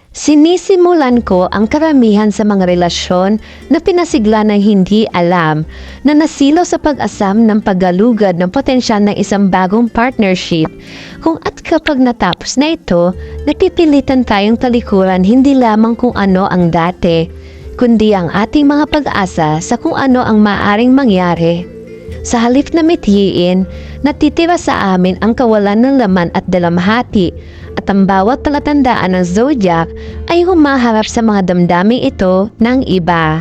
Sinisimulan ko ang karamihan sa mga relasyon na pinasigla ng hindi alam na nasilaw sa pag-asam ng paggalugad ng potensyal ng isang bagong partnership. Kung at kapag natapos na ito, napipilitan tayong talikuran hindi lamang kung ano ang dati, kundi ang ating mga pag-asa sa kung ano ang maaaring mangyari. Sa halip na mithiin, natitira sa amin ang kawalan ng laman at dalamhati, at ang bawat palatandaan ng zodiac ay humaharap sa mga damdaming ito ng iba.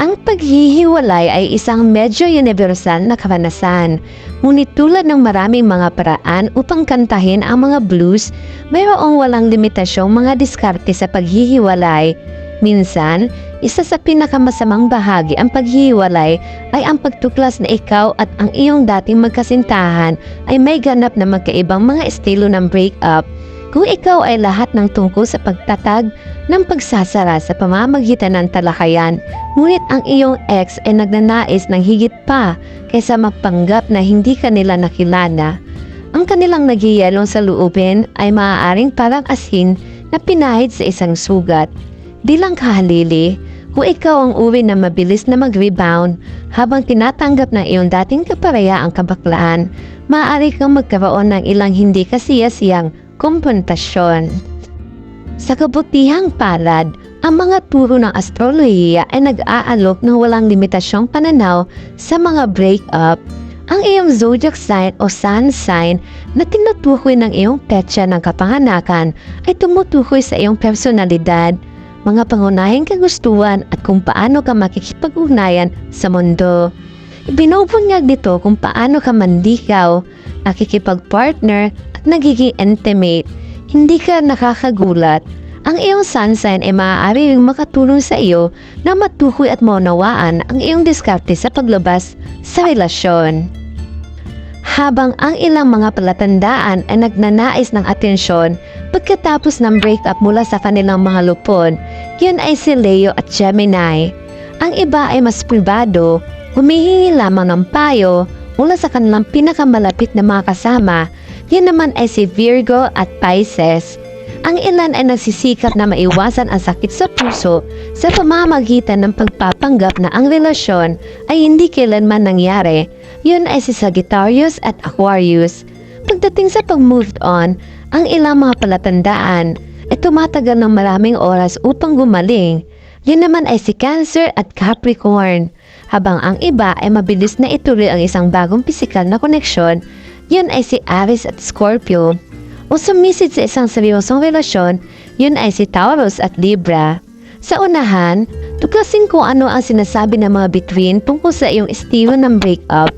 Ang paghihiwalay ay isang medyo universal na karanasan, ngunit tulad ng maraming mga paraan upang kantahin ang mga blues, mayroong walang limitasyong mga diskarte sa paghihiwalay. Minsan, isa sa pinakamasamang bahagi ang paghihiwalay ay ang pagtuklas na ikaw at ang iyong dating magkasintahan ay may ganap na magkaibang mga estilo ng breakup. Kung ikaw ay lahat ng tungkol sa pagtatag ng pagsasara sa pamamagitan ng talakayan, ngunit ang iyong ex ay nagnanais ng higit pa kaysa mapanggap na hindi kanila nakilala, ang kanilang nagyayelong sa loobin ay maaaring parang asin na pinahid sa isang sugat. Di lang kahalili, kung ikaw ang uri na mabilis na mag-rebound habang tinatanggap ng iyong dating kapareha ang kabaklaan, maaari kang magkaroon ng ilang hindi kasiyasiyang komprontasyon. Sa kabutihang palad, ang mga turo ng astrolohiya ay nag-aalok ng walang limitasyong pananaw sa mga breakup. Ang iyong zodiac sign o sun sign na tinutukoy ng iyong petsa ng kapanganakan ay tumutukoy sa iyong personalidad, mga pangunahing kagustuhan at kung paano ka makikipag-ugnayan sa mundo. Ibinubunyag nito kung paano ka mandikaw, nakikipag-partner at nagiging intimate. Hindi ka nakakagulat. Ang iyong sun sign ay maaari ring makatulong sa iyo na matukoy at maunawaan ang iyong diskarte sa paglabas sa relasyon. Habang ang ilang mga palatandaan ay nagnanais ng atensyon pagkatapos ng breakup mula sa kanilang mga lupon, yun ay si Leo at Gemini. Ang iba ay mas pribado, humihingi lamang ng payo mula sa kanilang pinakamalapit na mga kasama, yun naman ay si Virgo at Pisces. Ang ilan ay nagsisikap na maiwasan ang sakit sa puso sa pamamagitan ng pagpapanggap na ang relasyon ay hindi kailanman nangyari. Yun ay si Sagittarius at Aquarius. Pagdating sa pag-move on, ang ilang mga palatandaan ay tumatagal ng maraming oras upang gumaling. Yun naman ay si Cancer at Capricorn. Habang ang iba ay mabilis na ituloy ang isang bagong pisikal na koneksyon, yun ay si Aries at Scorpio. O sumisid sa isang seryosong relasyon, yun ay si Taurus at Libra. Sa unahan, tuklasin kung ano ang sinasabi ng mga bituin tungkol sa iyong estilo ng breakup.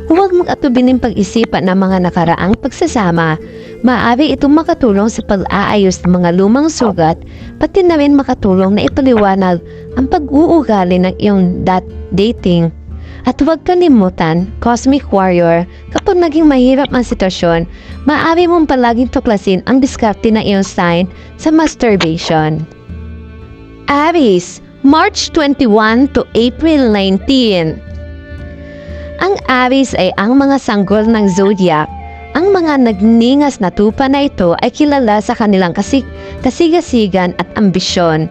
Huwag mong atubiling pag-isipan ng mga nakaraang pagsasama. Maaari itong makatulong sa pag-aayos ng mga lumang sugat, pati na rin makatulong na ipaliwanag ang pag-uugali ng iyong dating. At huwag kalimutan, Cosmic Warrior, kapag naging mahirap ang sitwasyon, maaari mong palaging tuklasin ang diskarte ng iyong sign sa masturbation. Aries, March 21 to April 19. Ang Aries ay ang mga sanggol ng zodiac. Ang mga nagningas na tupa na ito ay kilala sa kanilang kasigasigan at ambisyon,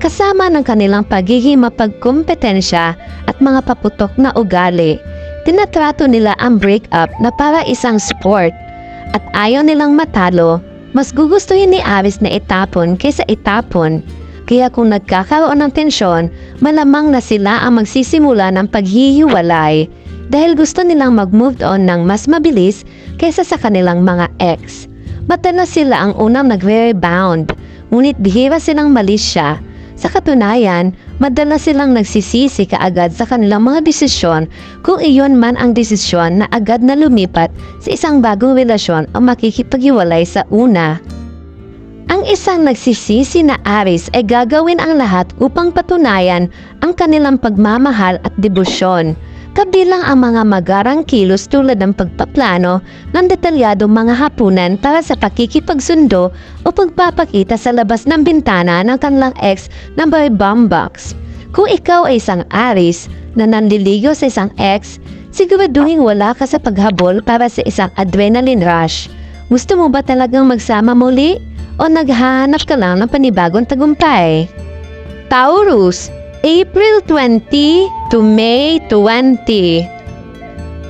kasama ng kanilang pagiging mapagkumpetensya at mga paputok na ugali. Tinatrato nila ang breakup na para isang sport at ayaw nilang matalo. Mas gugustuhin ni Aries na itapon kaysa itapon. Kaya kung nagkakaroon ng tensyon, malamang na sila ang magsisimula ng paghihiwalay dahil gusto nilang mag-move on ng mas mabilis kaysa sa kanilang mga ex. Madalas sila ang unang nagre-rebound, ngunit bihira silang malisya. Sa katunayan, madalas silang nagsisisi kaagad sa kanilang mga desisyon kung iyon man ang desisyon na agad na lumipat sa isang bagong relasyon o makikipaghiwalay sa una. Ang isang nagsisisi na Aries ay gagawin ang lahat upang patunayan ang kanilang pagmamahal at debosyon, kabilang ang mga magarang kilos tulad ng pagpaplano ng detalyadong mga hapunan para sa pakikipagsundo o pagpapakita sa labas ng bintana ng kanilang ex na may bomb box. Kung ikaw ay isang Aries na nanliligaw sa isang ex, siguraduhin wala ka sa paghabol para sa isang adrenaline rush. Gusto mo ba talagang magsama muli? o naghahanap ka lang ng panibagong tagumpay? Taurus, April 20 to May 20.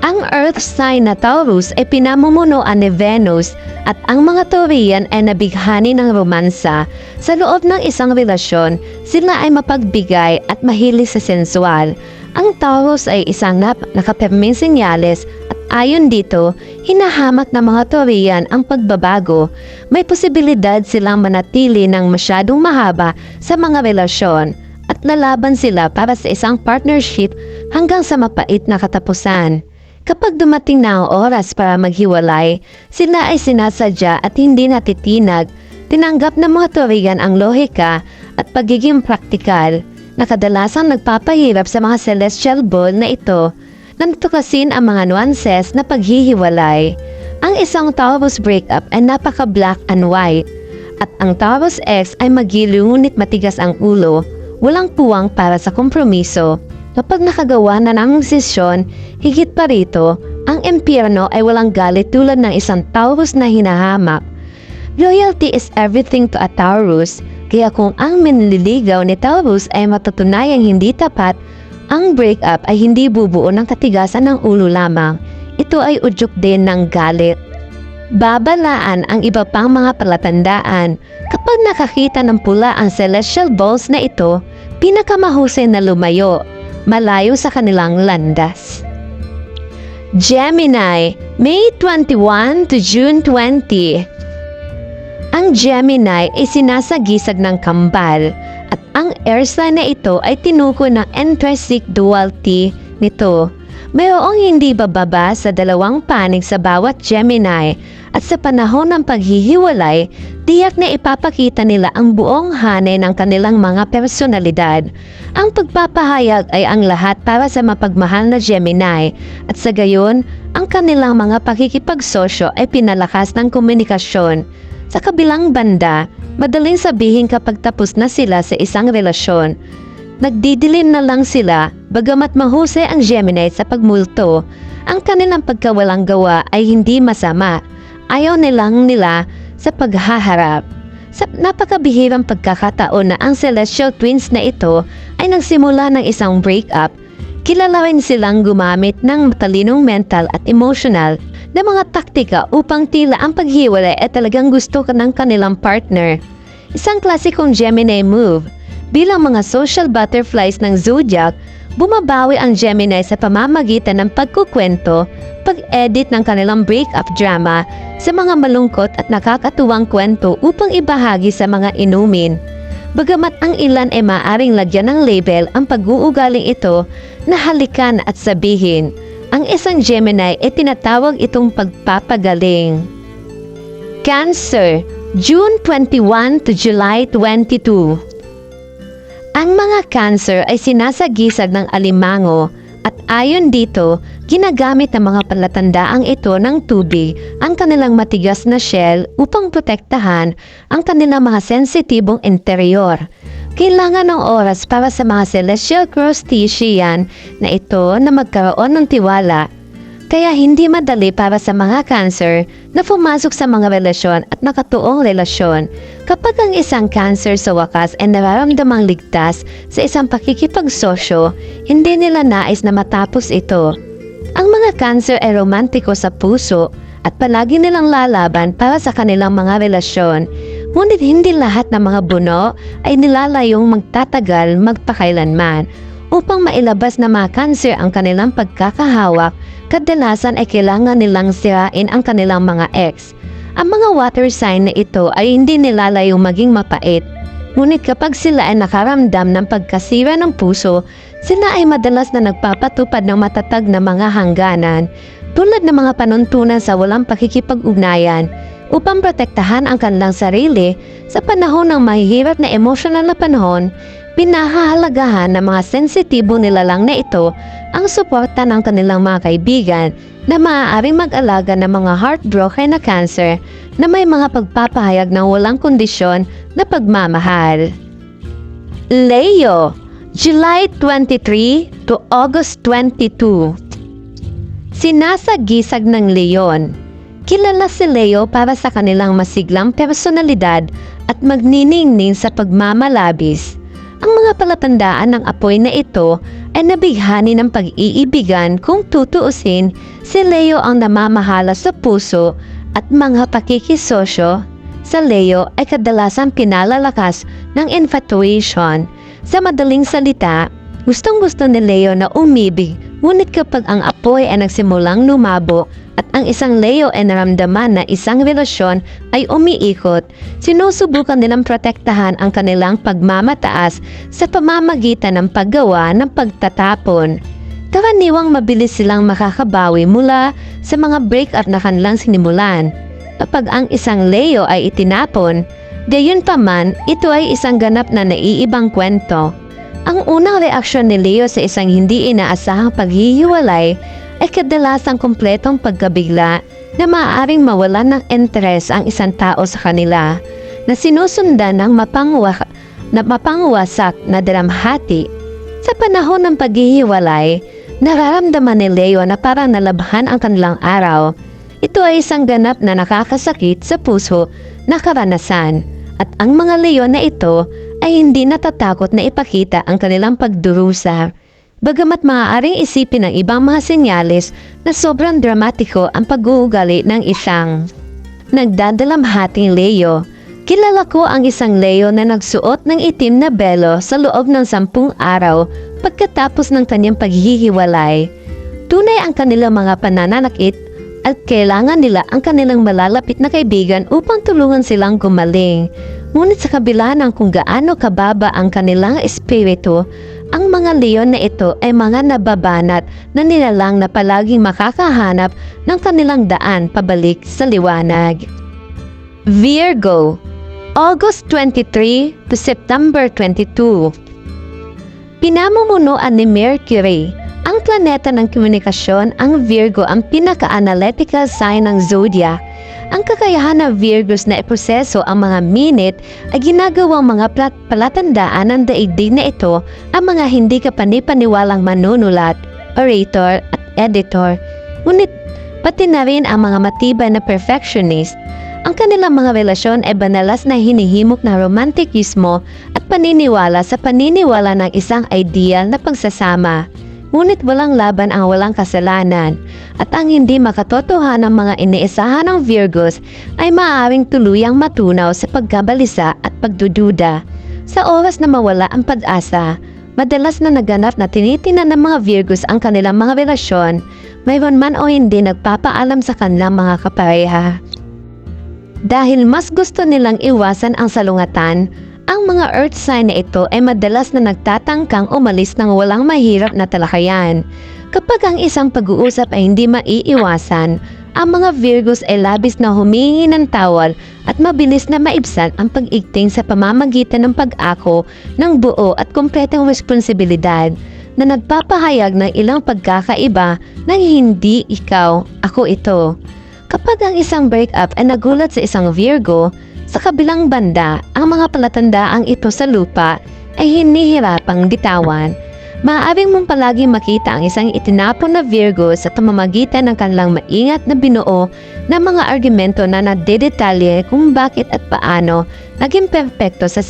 Ang earth sign na Taurus ay pinamumunuan ni Venus at ang mga Taurian ay nabighani ng romansa. Sa loob ng isang relasyon, sila ay mapagbigay at mahilig sa sensual. Ang Taurus ay isang nakapirming senyales at ayon dito, hinahamak ng mga Taurian ang pagbabago. May posibilidad silang manatili ng masyadong mahaba sa mga relasyon at lalaban sila para sa isang partnership hanggang sa mapait na katapusan. Kapag dumating na ang oras para maghiwalay, sila ay sinasadya at hindi natitinag. Tinanggap ng mga Taurian ang lohika at pagiging praktikal na kadalasang nagpapahirap sa mga celestial ball na ito na natuklasin ang mga nuances na paghihiwalay. Ang isang Taurus breakup ay napaka-black and white at ang Taurus X ay magiliw ngunit matigas ang ulo, walang puwang para sa kompromiso. Kapag nakagawa na ng desisyon, higit pa rito, ang impyerno ay walang galit tulad ng isang Taurus na hinahamak. Loyalty is everything to a Taurus, kaya kung ang manliligaw ni Taurus ay matutunayang hindi tapat, ang breakup ay hindi bubuo ng katigasan ng ulo lamang. Ito ay udyok din ng galit. Babalaan ang iba pang mga palatandaan. Kapag nakakita ng pula ang celestial balls na ito, pinakamahusay na lumayo, malayo sa kanilang landas. Gemini, May 21 to June 20. Ang Gemini ay sinasagisag ng kambal at ang air sign na ito ay tinukoy ng intrinsic duality nito. Mayroong hindi bababa sa dalawang panig sa bawat Gemini at sa panahon ng paghihiwalay, tiyak na ipapakita nila ang buong hanay ng kanilang mga personalidad. Ang pagpapahayag ay ang lahat para sa mapagmahal na Gemini at sa gayon, ang kanilang mga pakikipagsosyo ay pinalakas ng komunikasyon. Sa kabilang banda, madaling sabihin kapag tapos na sila sa isang relasyon. Nagdidilim na lang sila, bagamat mahusay ang Gemini sa pagmulto. Ang kanilang pagkawalang gawa ay hindi masama. Ayaw nila sa paghaharap. Sa napakabihirang pagkakataon na ang celestial twins na ito ay nagsimula ng isang breakup, kilala rin silang gumamit ng matalinong mental at emotional na mga taktika upang tila ang paghiwalay ay talagang gusto ka ng kanilang partner. Isang klasikong Gemini move. Bilang mga social butterflies ng zodiac, bumabawi ang Gemini sa pamamagitan ng pagkukwento, pag-edit ng kanilang breakup drama sa mga malungkot at nakakatuwang kwento upang ibahagi sa mga inumin. Bagamat ang ilan ay maaring lagyan ng label ang pag-uugaling ito na halikan at sabihin, ang isang Gemini ay tinatawag itong pagpapagaling. Cancer, June 21 to July 22. Ang mga Cancer ay sinasagisag ng alimango at ayon dito, ginagamit ng mga palatandaang ito ng tubig ang kanilang matigas na shell upang protektahan ang kanilang mga sensitibong interior. Kailangan ng oras para sa mga celestial crustacean na ito na magkaroon ng tiwala. Kaya hindi madali para sa mga Cancer na pumasok sa mga relasyon at nakatuong relasyon. Kapag ang isang Cancer sa wakas ay nararamdamang ligtas sa isang pakikipagsosyo, hindi nila nais na matapos ito. Ang mga Cancer ay romantiko sa puso at palagi nilang lalaban para sa kanilang mga relasyon. Ngunit hindi lahat ng mga buno ay nilalayong magtatagal magpakailanman. Upang mailabas na mga Cancer ang kanilang pagkakahawak, kadalasan ay kailangan nilang sirain ang kanilang mga ex. Ang mga water sign na ito ay hindi nilalayong maging mapait. Ngunit kapag sila ay nakaramdam ng pagkasira ng puso, sila ay madalas na nagpapatupad ng matatag na mga hangganan, tulad ng mga panuntunan sa walang pakikipag-ugnayan, upang protektahan ang kanilang sarili sa panahon ng mahihirap na emosyonal na panahon. Pinahahalagahan ng mga sensitibo nilalang na ito ang suporta ng kanilang mga kaibigan na maaaring mag-alaga ng mga heartbroken na Cancer na may mga pagpapahayag ng walang kondisyon na pagmamahal. Leo, July 23 to August 22. Sinasagisag ng Leon. Kilala si Leo para sa kanilang masiglang personalidad at magniningning sa pagmamalabis. Ang mga palatandaan ng apoy na ito ay nabighani ng pag-iibigan. Kung tutuusin, si Leo ang namamahala sa puso at mga pakikisosyo sa Leo ay kadalasang pinalalakas ng infatuation. Sa madaling salita, gustong-gusto ni Leo na umibig, ngunit kapag ang apoy ay nagsimulang lumabo at ang isang Leo ay naramdaman na isang relasyon ay umiikot, sinusubukan nilang protektahan ang kanilang pagmamataas sa pamamagitan ng paggawa ng pagtatapon. Karaniwang mabilis silang makakabawi mula sa mga breakup na kanilang sinimulan. Kapag ang isang Leo ay itinapon, gayunpaman ito ay isang ganap na naiibang kwento. Ang unang reaksyon ni Leo sa isang hindi inaasahang paghihiwalay ay kadalasang kumpletong pagkabigla na maaaring mawalan ng interes ang isang tao sa kanila na sinusundan ng mapanguwasak na dalamhati. Sa panahon ng paghihiwalay, nararamdaman ni Leo na parang nalabhan ang kanilang araw. Ito ay isang ganap na nakakasakit sa puso na karanasan at ang mga Leo na ito ay hindi natatakot na ipakita ang kanilang pagdurusa. Bagamat maaaring isipin ng ibang mga senyales na sobrang dramatiko ang pag-uugali ng isang nagdadalamhating Leo. Kilala ko ang isang Leo na nagsuot ng itim na belo sa loob ng 10 araw pagkatapos ng kanyang paghihiwalay. Tunay ang kanilang mga pananakit at kailangan nila ang kanilang malalapit na kaibigan upang tulungan silang gumaling. Ngunit sa kabila ng kung gaano kababa ang kanilang espiritu, ang mga Leo na ito ay mga nababanat na nilalang na palaging makakahanap ng kanilang daan pabalik sa liwanag. Virgo, August 23 to September 22. Pinamumunuan ni Mercury, ang planeta ng komunikasyon. Ang Virgo ang pinaka-analytical sign ng zodiac. Ang kakayahan ng Virgos na iproseso ang mga minute ay ginagawang mga palatandaan ng daigdig na ito ang mga hindi kapanipaniwalang manunulat, orator at editor. Ngunit pati na rin ang mga matibay na perfectionist. Ang kanilang mga relasyon ay banalas na hinihimok na romantikismo at paniniwala sa paniniwala ng isang ideal na pagsasama. Ngunit walang laban ang walang kasalanan at ang hindi makatotohanan ng mga iniisahan ng Virgos ay maaaring tuluyang matunaw sa pagkabalisa at pagdududa. Sa oras na mawala ang pag-asa, madalas na naganap na tinitinan ng mga Virgos ang kanilang mga relasyon, mayroon man o hindi nagpapaalam sa kanilang mga kapareha. Dahil mas gusto nilang iwasan ang salungatan, ang mga earth sign na ito ay madalas na nagtatangkang umalis ng walang mahirap na talakayan. Kapag ang isang pag-uusap ay hindi maiiwasan, ang mga Virgos ay labis na humingi ng tawad at mabilis na maibsan ang pag-igting sa pamamagitan ng pag-ako ng buo at kumpletong responsibilidad na nagpapahayag ng ilang pagkakaiba ng hindi ikaw, ako ito. Kapag ang isang breakup ay nagulat sa isang Virgo, sa kabilang banda, ang mga palatandaang ito sa lupa ay hinihirapang bitawan. Maaaring mong palaging makita ang isang itinapon na Virgo sa pamamagitan ng kanilang maingat na binuo na mga argumento na nadedetalye kung bakit at paano naging perpekto sa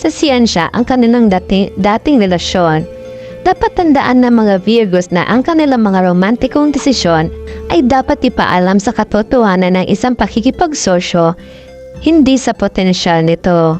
siyensya ang kanilang dating relasyon. Dapat tandaan ng mga Virgos na ang kanilang mga romantikong desisyon ay dapat ipaalam sa katotohanan ng isang pakikipagsosyo, hindi sa potensyal nito.